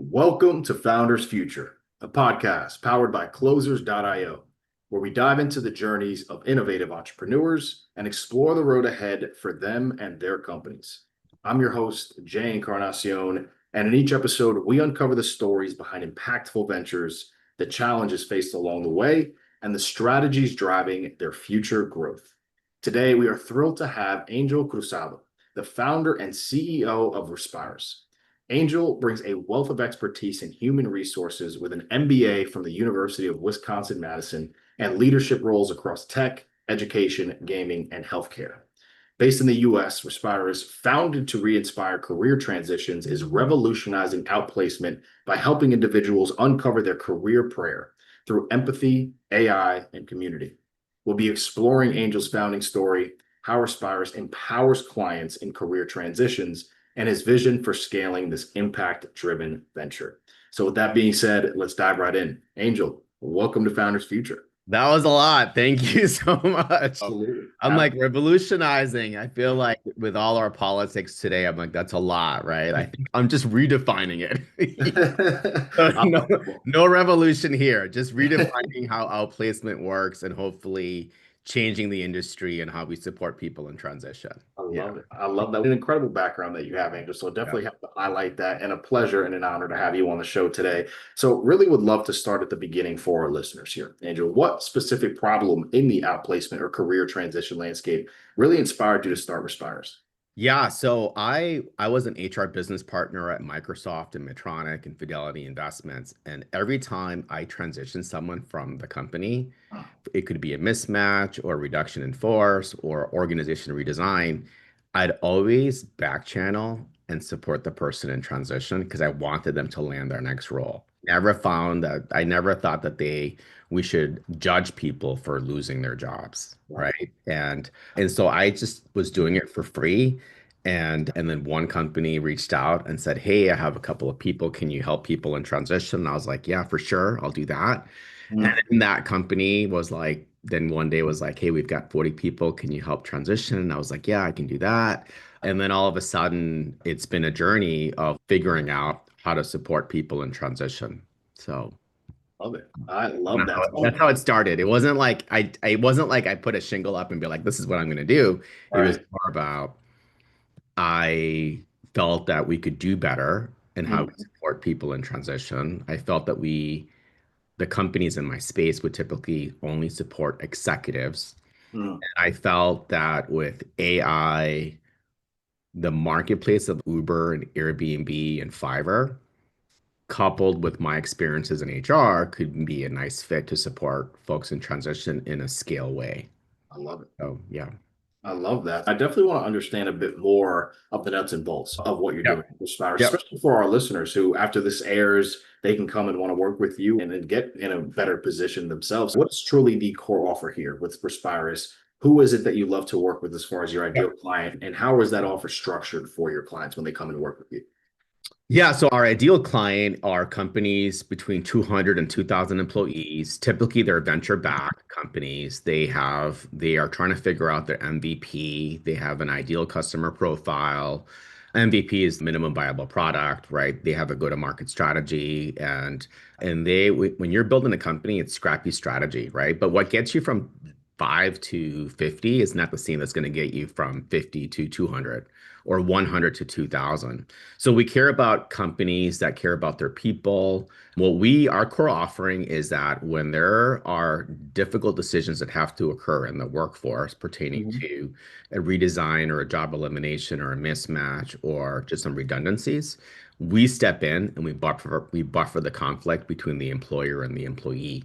Welcome to Founders Future, a podcast powered by Closers.io, where we dive into the journeys of innovative entrepreneurs and explore the road ahead for them and their companies. I'm your host, Jae Encarnacion, and in each episode, we uncover the stories behind impactful ventures, the challenges faced along the way, and the strategies driving their future growth. Today, we are thrilled to have Angel Cruzado, the founder and CEO of Respiris. Angel brings a wealth of expertise in human resources with an MBA from the University of Wisconsin-Madison and leadership roles across tech, education, gaming, and healthcare. Based in the US, Respiris, founded to re-inspire career transitions, is revolutionizing outplacement by helping individuals uncover their career prayer through empathy, AI, and community. We'll be exploring Angel's founding story, how Respiris empowers clients in career transitions, and his vision for scaling this impact-driven venture. So with that being said, let's dive right in. Angel, welcome to Founders Future. That was a lot. Thank you so much. Absolutely. I'm like revolutionizing. I feel like with all our politics today, I'm like, that's a lot, right? I think I'm just redefining it. No, no revolution here, just redefining how outplacement works and hopefully changing the industry and how we support people in transition. I Yeah. love it. I love that. An incredible background that you have, Angel. So Yeah. definitely have to highlight that, and a pleasure and an honor to have you on the show today. So really would love to start at the beginning for our listeners here. Angel, what specific problem in the outplacement or career transition landscape really inspired you to start Respiris? Yeah, so I was an HR business partner at Microsoft and Medtronic and Fidelity Investments, and every time I transitioned someone from the company, it could be a mismatch or a reduction in force or organization redesign, I'd always back channel and support the person in transition because I wanted them to land their next role. I never thought that we should judge people for losing their jobs, Wow. right? And so I just was doing it for free. And then one company reached out and said, "Hey, I have a couple of people. Can you help people in transition?" And I was like, "Yeah, for sure. I'll do that." And Mm, then that company was like, then one day was like, "Hey, we've got 40 people. Can you help transition?" And I was like, "Yeah, I can do that." And then all of a sudden, it's been a journey of figuring out how to support people in transition. So love it. I love that. that's how it started. It wasn't like I put a shingle up and be like, "This is what I'm going to do." It was Right. more about I felt that we could do better in how we Mm, support people in transition. I felt that the companies in my space would typically only support executives. mm. And I felt that with AI, the marketplace of Uber and Airbnb and Fiverr, coupled with my experiences in HR, could be a nice fit to support folks in transition in a scale way. I love it. So, yeah. I love that. I definitely want to understand a bit more of the nuts and bolts of what you're doing Yep. with Spire, Yep. especially for our listeners who, after this airs, they can come and want to work with you and then get in a better position themselves. What's truly the core offer here with Respiris? Who is it that you love to work with as far as your ideal client? And how is that offer structured for your clients when they come and work with you? Yeah, so our ideal client are companies between 200 and 2,000 employees. Typically, they're venture-backed companies. They are trying to figure out their MVP. They have an ideal customer profile. MVP is minimum viable product, right? They have a go-to-market strategy, when you're building a company, it's scrappy strategy, right? But what gets you from 5 to 50 is not the same that's going to get you from 50 to 200 or 100 to 2,000. So we care about companies that care about their people. Our core offering is that when there are difficult decisions that have to occur in the workforce pertaining Mhm. to a redesign or a job elimination or a mismatch or just some redundancies, we step in and we buffer the conflict between the employer and the employee.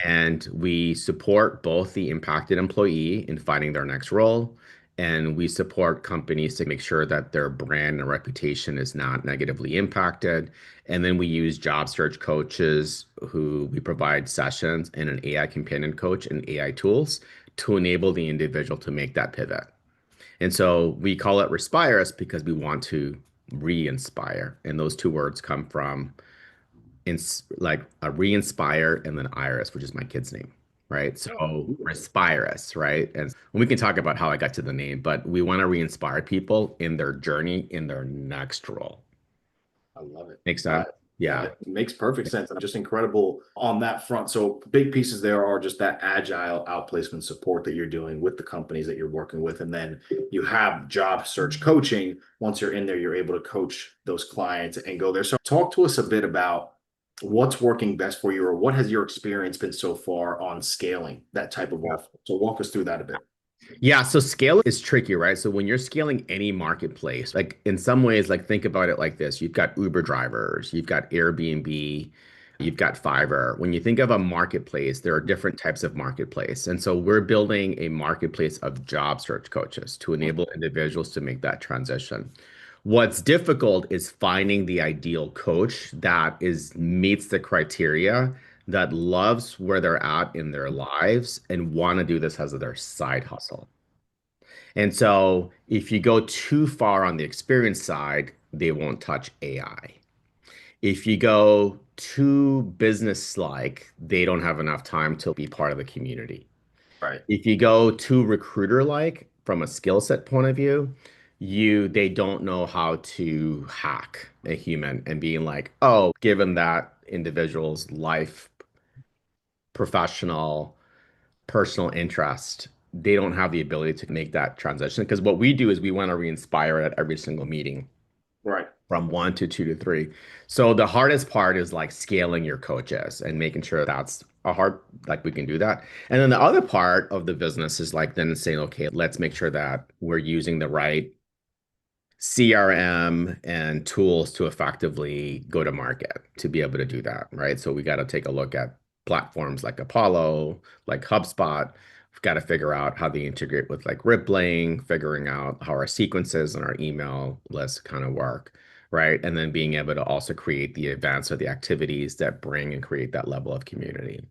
And we support both the impacted employee in finding their next role, and we support companies to make sure that their brand and reputation is not negatively impacted. And then we use job search coaches who we provide sessions and an AI companion coach and AI tools to enable the individual to make that pivot. And so we call it Respiris because we want to re-inspire. And those two words come from like a re-inspire and then Iris, which is my kid's name, right? Oh, So beautiful. Respiris, right? And we can talk about how I got to the name, but we want to re-inspire people in their journey in their next role. I love it. Make sense? Yeah. It makes perfect sense. And just incredible on that front. So big pieces there are just that agile outplacement support that you're doing with the companies that you're working with. And then you have job search coaching. Once you're in there, you're able to coach those clients and go there. So talk to us a bit about what's working best for you, or what has your experience been so far on scaling that type of offer. So walk us through that a bit. Yeah, so scale is tricky, right? So when you're scaling any marketplace, like in some ways, like think about it like this. You've got Uber drivers, you've got Airbnb, you've got Fiverr. When you think of a marketplace, there are different types of marketplace. And so we're building a marketplace of job search coaches to enable individuals to make that transition. What's difficult is finding the ideal coach that is meets the criteria, that loves where they're at in their lives and want to do this as their side hustle. And so if you go too far on the experience side, they won't touch AI. If you go too business-like, they don't have enough time to be part of the community. Right. If you go too recruiter-like from a skill set point of view, they don't know how to hack a human and being like, oh, given that individual's life, professional, personal interest, they don't have the ability to make that transition. Because what we do is we want to re-inspire at every single meeting Right. from one to two to three. So the hardest part is like scaling your coaches and making sure that's a hard, like we can do that. And then the other part of the business is like then saying, okay, let's make sure that we're using the right CRM and tools to effectively go to market to be able to do that, right? So we got to take a look at platforms like Apollo, like HubSpot. We've got to figure out how they integrate with like Rippling, figuring out how our sequences and our email lists kind of work, right? And then being able to also create the events or the activities that bring and create that level of community.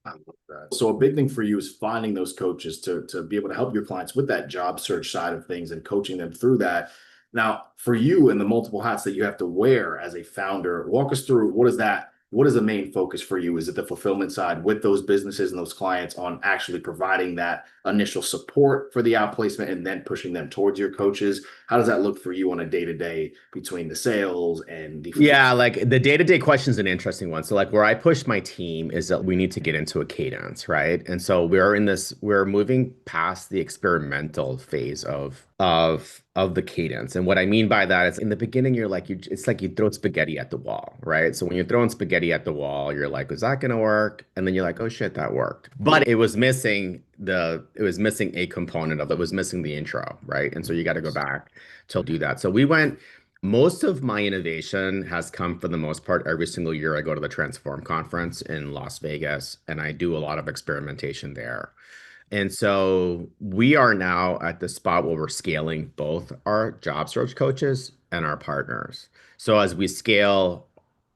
I love that. So a big thing for you is finding those coaches to be able to help your clients with that job search side of things and coaching them through that. Now, for you and the multiple hats that you have to wear as a founder, walk us through what is the main focus for you? Is it the fulfillment side with those businesses and those clients on actually providing that initial support for the outplacement and then pushing them towards your coaches? How does that look for you on a day-to-day between the sales and the fulfillment? Yeah, like the day-to-day question is an interesting one. So like where I push my team is that we need to get into a cadence, right? And so we're moving past the experimental phase of the cadence. And what I mean by that is in the beginning, it's like you throw spaghetti at the wall, right? So when you're throwing spaghetti at the wall, you're like, is that gonna work? And then you're like, oh shit, that worked. But it was missing a component of it, was missing the intro, right? And so you got to go back to do that. So most of my innovation has come for the most part every single year. I go to the Transform conference in Las Vegas and I do a lot of experimentation there. And so we are now at the spot where we're scaling both our job search coaches and our partners. So as we scale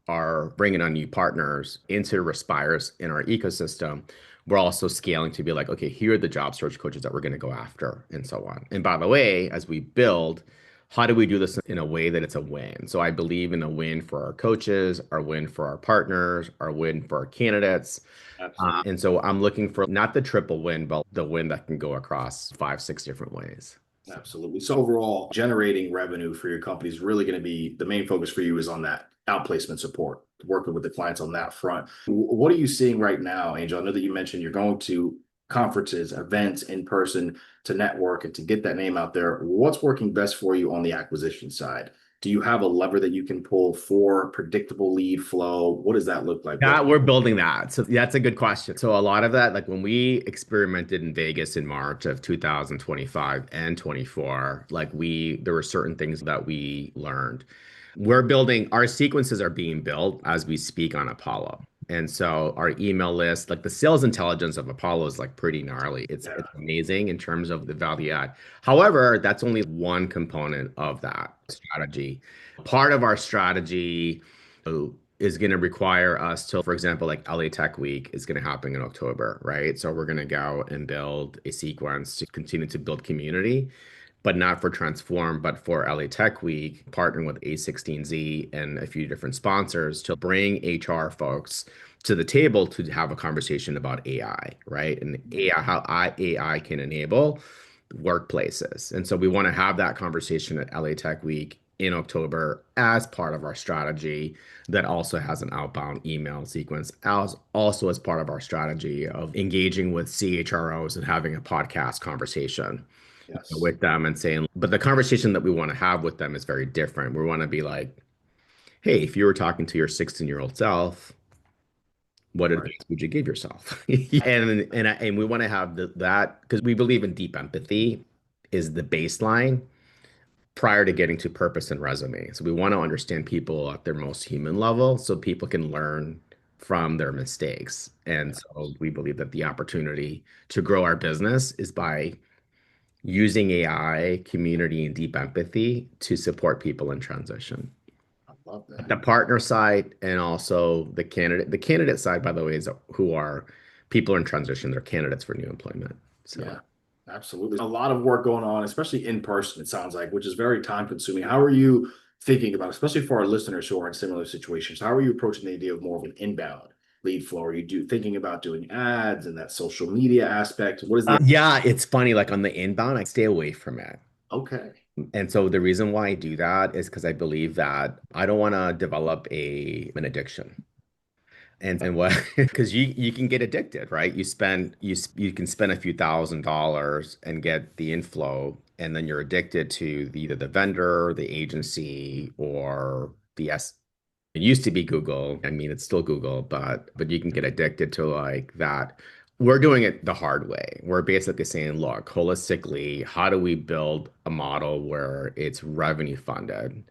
our bringing on new partners into Respiris in our ecosystem, we're also scaling to be like, okay, here are the job search coaches that we're going to go after and so on. And by the way, as we build, how do we do this in a way that it's a win? So I believe in a win for our coaches, our win for our partners, our win for our candidates. Absolutely. And so I'm looking for not the triple win, but the win that can go across five, six different ways. Absolutely. So overall, generating revenue for your company is really going to be the main focus for you is on that outplacement support, working with the clients on that front. What are you seeing right now, Angel? I know that you mentioned you're going to conferences, events in person to network and to get that name out there. What's working best for you on the acquisition side? Do you have a lever that you can pull for predictable lead flow? What does that look like? Yeah, we're building that. So that's a good question. So a lot of that, like when we experimented in Vegas in March of 2025 and 24, there were certain things that we learned. Our sequences are being built as we speak on Apollo. And so our email list, like the sales intelligence of Apollo is like pretty gnarly. It's amazing in terms of the value add. However, that's only one component of that strategy. Part of our strategy is going to require us to, for example, like LA Tech Week is going to happen in October, right? So we're going to go and build a sequence to continue to build community, but not for Transform, but for LA Tech Week, partnering with A16Z and a few different sponsors to bring HR folks to the table to have a conversation about AI, right? And AI can enable workplaces. And so we want to have that conversation at LA Tech Week in October as part of our strategy that also has an outbound email sequence, as also as part of our strategy of engaging with CHROs and having a podcast conversation Yes. with them and saying, but the conversation that we want to have with them is very different. We want to be like, hey, if you were talking to your 16-year-old self, what Right. advice would you give yourself? And we want to have that because we believe in deep empathy is the baseline prior to getting to purpose and resume. So we want to understand people at their most human level so people can learn from their mistakes. And Yeah. so we believe that the opportunity to grow our business is by using AI, community, and deep empathy to support people in transition. I love that. The partner side and also the candidate side, by the way, is who are people in transition. They're candidates for new employment. So Yeah, absolutely. A lot of work going on, especially in person, it sounds like, which is very time consuming. How are you thinking about, especially for our listeners who are in similar situations, how are you approaching the idea of more of an inbound lead flow? Are you thinking about doing ads and that social media aspect? What is the yeah, it's funny. Like on the inbound, I stay away from it. okay? And so the reason why I do that is because I believe that I don't want to develop an addiction. And what because you can get addicted, right? You can spend a few $1,000s and get the inflow, and then you're addicted to either the vendor, the agency, or the S. It used to be Google. I mean, it's still Google, but you can get addicted to like that. We're doing it the hard way. We're basically saying, look, holistically, how do we build a model where it's revenue funded?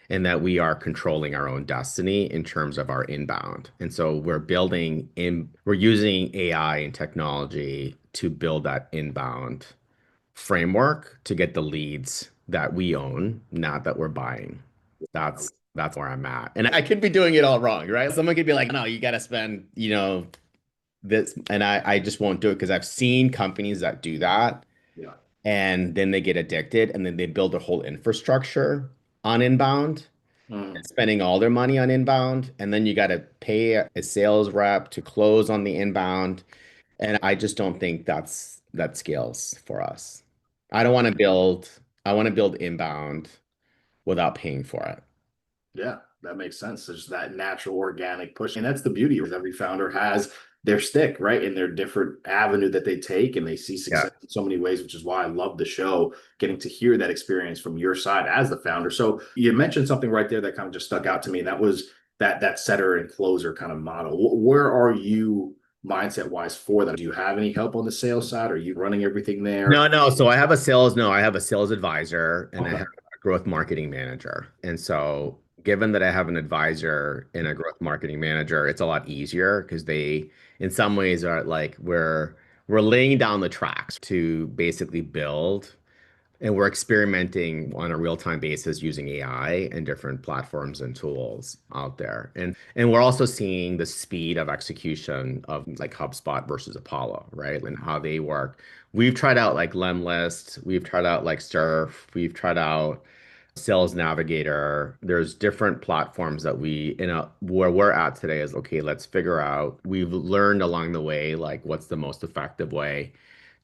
And that we are controlling our own destiny in terms of our inbound. And so we're using AI and technology to build that inbound framework to get the leads that we own, not that we're buying. That's where I'm at. And I could be doing it all wrong, right? Someone could be like, no, you got to spend, this, and I just won't do it because I've seen companies that do that Yeah. and then they get addicted and then they build their whole infrastructure on inbound Mm, spending all their money on inbound, and then you got to pay a sales rep to close on the inbound. And I just don't think that scales for us. I don't want to build, I want to build inbound without paying for it. yeah, that makes sense. There's that natural organic push. And that's the beauty of every founder has their stick, right? In their different avenue that they take and they see Yeah. success in so many ways, which is why I love the show, getting to hear that experience from your side as the founder. So you mentioned something right there that kind of just stuck out to me. And that was that setter and closer kind of model. Where are you mindset wise for that? Do you have any help on the sales side? Are you running everything there? No, no. So I have a sales advisor and I Okay. have a growth marketing manager. And so given that I have an advisor and a growth marketing manager, it's a lot easier because they in some ways are like we're laying down the tracks to basically build and we're experimenting on a real-time basis using AI and different platforms and tools out there. And we're also seeing the speed of execution of like HubSpot versus Apollo, right? And how they work. We've tried out like Lemlist, we've tried out like Surf, we've tried out Sales Navigator. There's different platforms that where we're at today is okay, let's figure out. We've learned along the way like what's the most effective way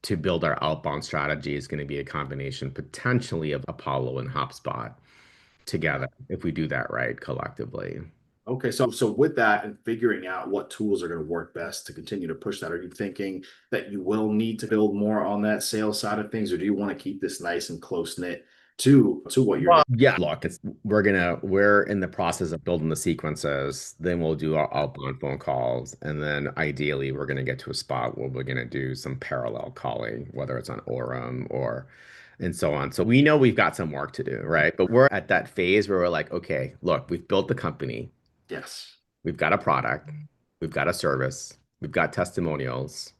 to build our outbound strategy is going to be a combination potentially of Apollo and HubSpot together if we do that right collectively. Okay, so with that and figuring out what tools are going to work best to continue to push that, are you thinking that you will need to build more on that sales side of things, or do you want to keep this nice and close knit to what you're Well, doing? yeah, look, we're in the process of building the sequences. Then we'll do our outbound phone calls, and then ideally we're gonna get to a spot where we're gonna do some parallel calling, whether it's on Orem or and so on. So we know we've got some work to do, right? But we're at that phase where we're like, okay, look, we've built the company. Yes. We've got a product, we've got a service, we've got testimonials,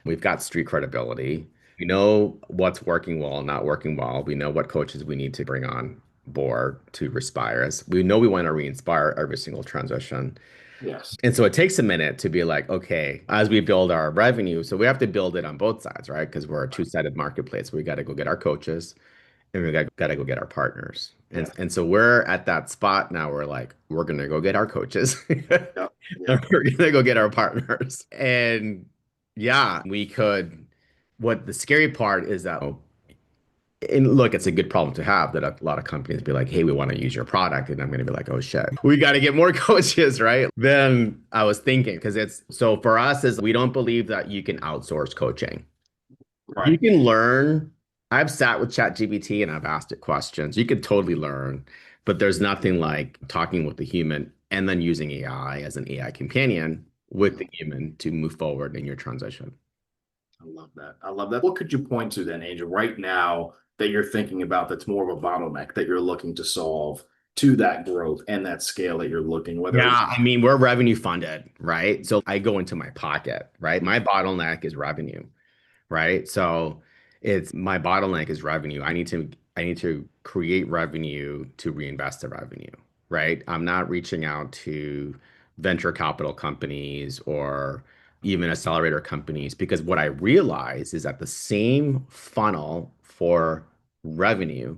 we've got street credibility. We know what's working well and not working well. We know what coaches we need to bring on board to Respiris. We know we want to re-inspire every single transition. Yes. And so it takes a minute to be like, okay, as we build our revenue, so we have to build it on both sides, right? Because we're a two-sided marketplace. We got to go get our coaches and got to go get our partners. And Yes. and so we're at that spot now. We're like, we're gonna go get our coaches, and Yep. Yeah. we're gonna go get our partners. And yeah, we could. What the scary part is that And look, it's a good problem to have that a lot of companies be like, hey, we want to use your product. And I'm going to be like, oh shit, we got to get more coaches, right? Then I was thinking, because it's so for us is we don't believe that you can outsource coaching. You Right. can learn. I've sat with ChatGPT and I've asked it questions. You could totally learn, but there's nothing like talking with the human and then using AI as an AI companion with the human to move forward in your transition. I love that. I love that. What could you point to then, Angel, right now that you're thinking about that's more of a bottleneck that you're looking to solve to that growth and that scale that you're looking, whether it's Yeah, I mean, we're revenue funded, right? So I go into my pocket, right? My bottleneck is revenue, right? So it's my bottleneck is revenue. I need to create revenue to reinvest the revenue, right? I'm not reaching out to venture capital companies or even accelerator companies because what I realize is that the same funnel for revenue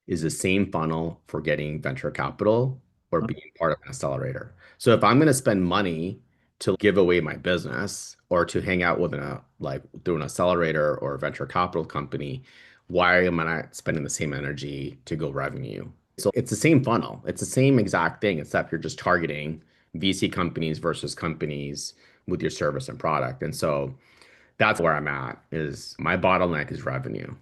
is the same funnel for getting venture capital or being part of an accelerator. So if I'm going to spend money to give away my business or to hang out with a like through an accelerator or a venture capital company, why am I not spending the same energy to go revenue? So it's the same funnel. It's the same exact thing, except you're just targeting VC companies versus companies with your service and product. And so that's where I'm at is my bottleneck is revenue.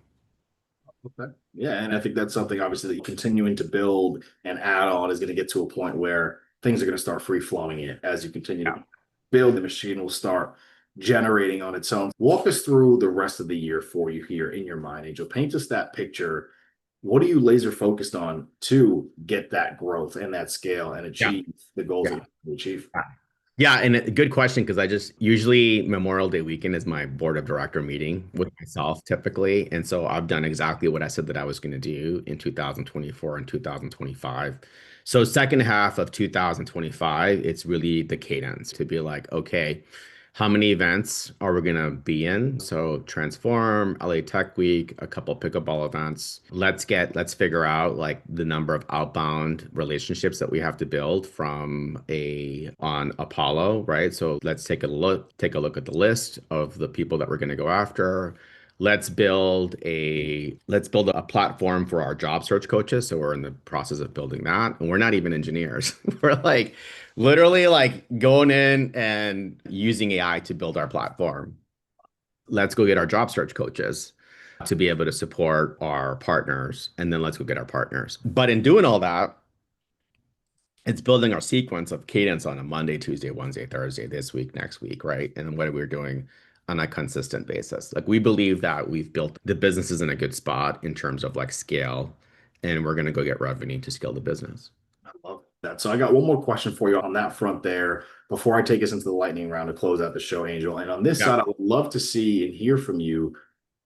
okay. Yeah, and I think that's something obviously that you're continuing to build and add on is going to get to a point where things are going to start free flowing it as you continue Yeah. to build. The machine will start generating on its own. Walk us through the rest of the year for you here in your mind, Angel. Paint us that picture. What are you laser focused on to get that growth and that scale and Yeah. achieve the goals that Yeah. you want to achieve? Yeah, and a good question because I just usually Memorial Day weekend is my board of director meeting with myself typically. And so I've done exactly what I said that I was going to do in 2024 and 2025. So second half of 2025, it's really the cadence to be like, okay, how many events are we going to be in? So Transform, LA Tech Week, a couple pickleball events. Let's figure out like the number of outbound relationships that we have to build from a on Apollo, right? So let's take a look at the list of the people that we're going to go after. Let's build a platform for our job search coaches. So we're in the process of building that. And we're not even engineers. We're like literally like going in and using AI to build our platform. Let's go get our job search coaches to be able to support our partners. And then let's go get our partners. But in doing all that, it's building our sequence of cadence on a Monday, Tuesday, Wednesday, Thursday, this week, next week, right? And what we're doing on a consistent basis. Like we believe that we've built the businesses in a good spot in terms of like scale, and we're going to go get revenue to scale the business. I love that. So I got one more question for you on that front there before I take us into the lightning round to close out the show, Angel. And on this Yeah. side, I would love to see and hear from you.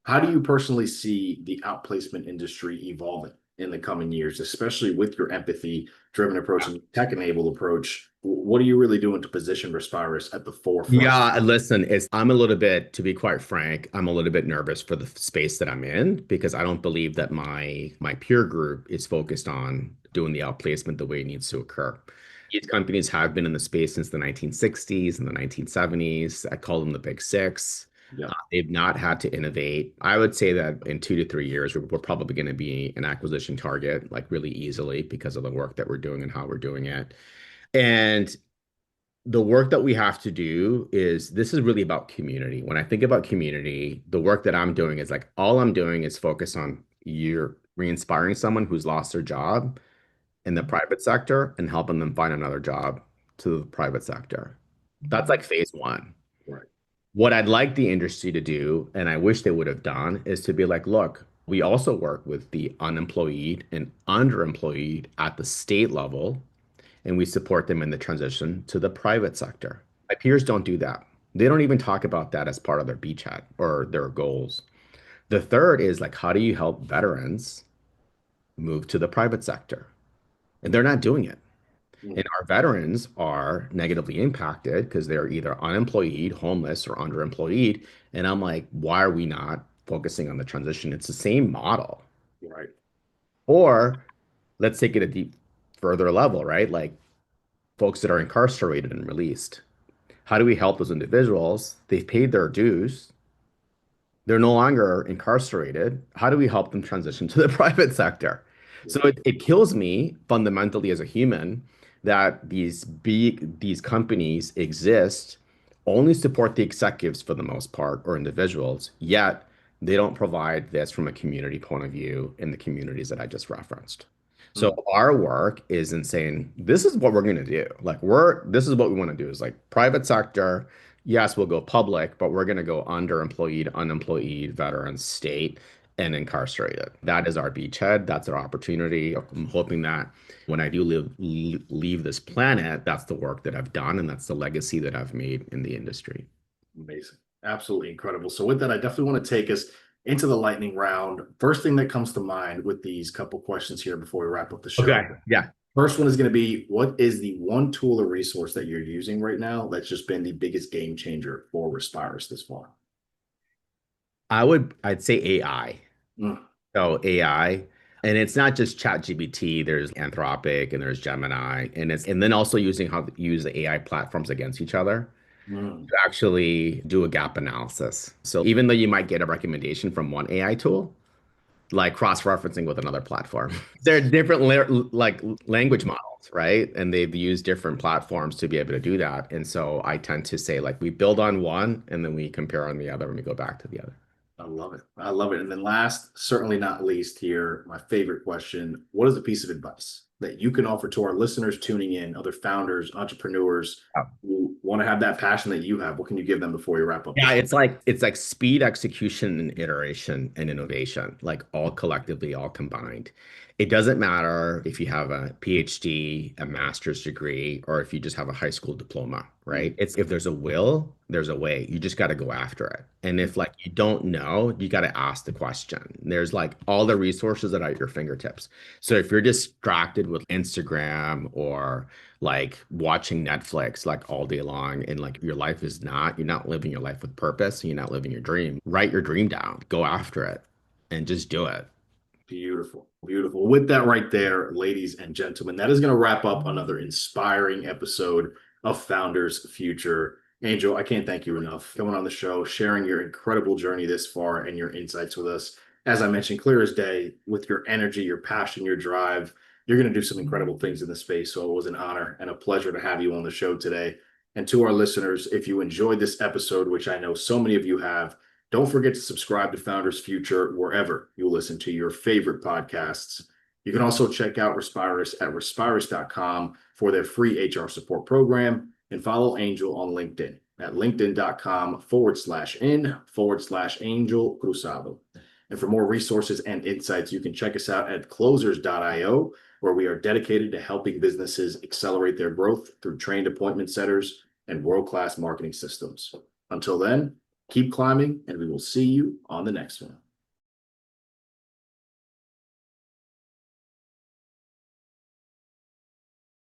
How do you personally see the outplacement industry evolving in the coming years, especially with your empathy driven approach and tech enabled approach? What are you really doing to position Respiris at the forefront? Yeah, listen, I'm a little bit, to be quite frank, I'm a little bit nervous for the space that I'm in because I don't believe that my peer group is focused on doing the outplacement the way it needs to occur. These companies have been in the space since the 1960s and the 1970s. I call them the Big Six. Yeah. They've not had to innovate. I would say that in 2 to 3 years, we're probably going to be an acquisition target, like really easily because of the work that we're doing and how we're doing it. And the work that we have to do is this is really about community. When I think about community, the work that I'm doing is like all I'm doing is focus on you're re-inspiring someone who's lost their job in the private sector and helping them find another job to the private sector. That's like phase one. Right. What I'd like the industry to do, and I wish they would have done, is to be like, look, we also work with the unemployed and underemployed at the state level and we support them in the transition to the private sector. My peers don't do that. They don't even talk about that as part of their beachhead or their goals. The third is like, how do you help veterans move to the private sector? And they're not doing it. And Mm. our veterans are negatively impacted because they're either unemployed, homeless, or underemployed. And I'm like, why are we not focusing on the transition? It's the same model. Right. Or let's take it a deep further level, right? Like folks that are incarcerated and released. How do we help those individuals? They've paid their dues. They're no longer incarcerated. How do we help them transition to the private sector? So it kills me fundamentally as a human that these companies exist, only support the executives for the most part or individuals, yet they don't provide this from a community point of view in the communities that I just referenced. So Mm, our work is in saying, this is what we're going to do. Like this is what we want to do is like private sector. Yes, we'll go public, but we're going to go underemployed, unemployed, veteran, state, and incarcerated. That is our beachhead. That's our opportunity. I'm hoping that when I do leave this planet, that's the work that I've done and that's the legacy that I've made in the industry. amazing. Absolutely incredible. So with that, I definitely want to take us into the lightning round. First thing that comes to mind with these couple questions here before we wrap up the show. Okay. Yeah. First one is going to be, what is the one tool or resource that you're using right now that's just been the biggest game changer for Respiris this far? I'd say AI. Mm, So AI, and it's not just ChatGPT, there's Anthropic and there's Gemini, and then also using how to use the AI platforms against each other mm, to actually do a gap analysis. So even though you might get a recommendation from one AI tool, like cross-referencing with another platform. They're different like language models, right? And they've used different platforms to be able to do that. And so I tend to say like we build on one and then we compare on the other and we go back to the other. I love it. I love it. And then last, certainly not least here, my favorite question, what is a piece of advice that you can offer to our listeners tuning in, other founders, entrepreneurs who want to have that passion that you have? What can you give them before we wrap up the Yeah, show? it's like speed, execution, and iteration and innovation, like all collectively, all combined. It doesn't matter if you have a PhD, a master's degree, or if you just have a high school diploma, right? It's if there's a will, there's a way. You just got to go after it. And if like you don't know, you got to ask the question. There's like all the resources that are at your fingertips. So if you're distracted with Instagram or like watching Netflix like all day long and like your life is not, you're not living your life with purpose, you're not living your dream. Write your dream down, go after it and just do it. Beautiful, beautiful. With that right there, ladies and gentlemen, that is going to wrap up another inspiring episode of Founders Future. Angel, I can't thank you enough coming on the show, sharing your incredible journey this far and your insights with us. As I mentioned, clear as day, with your energy, your passion, your drive, you're going to do some incredible things in the space. So it was an honor and a pleasure to have you on the show today. And to our listeners, if you enjoyed this episode, which I know so many of you have, don't forget to subscribe to Founders Future wherever you listen to your favorite podcasts. You can also check out Respiris at respiris.com for their free HR support program and follow Angel on LinkedIn at linkedin.com/in/Angel Cruzado. And for more resources and insights, you can check us out at closers.io, where we are dedicated to helping businesses accelerate their growth through trained appointment setters and world-class marketing systems. Until then, keep climbing, and we will see you on the next one.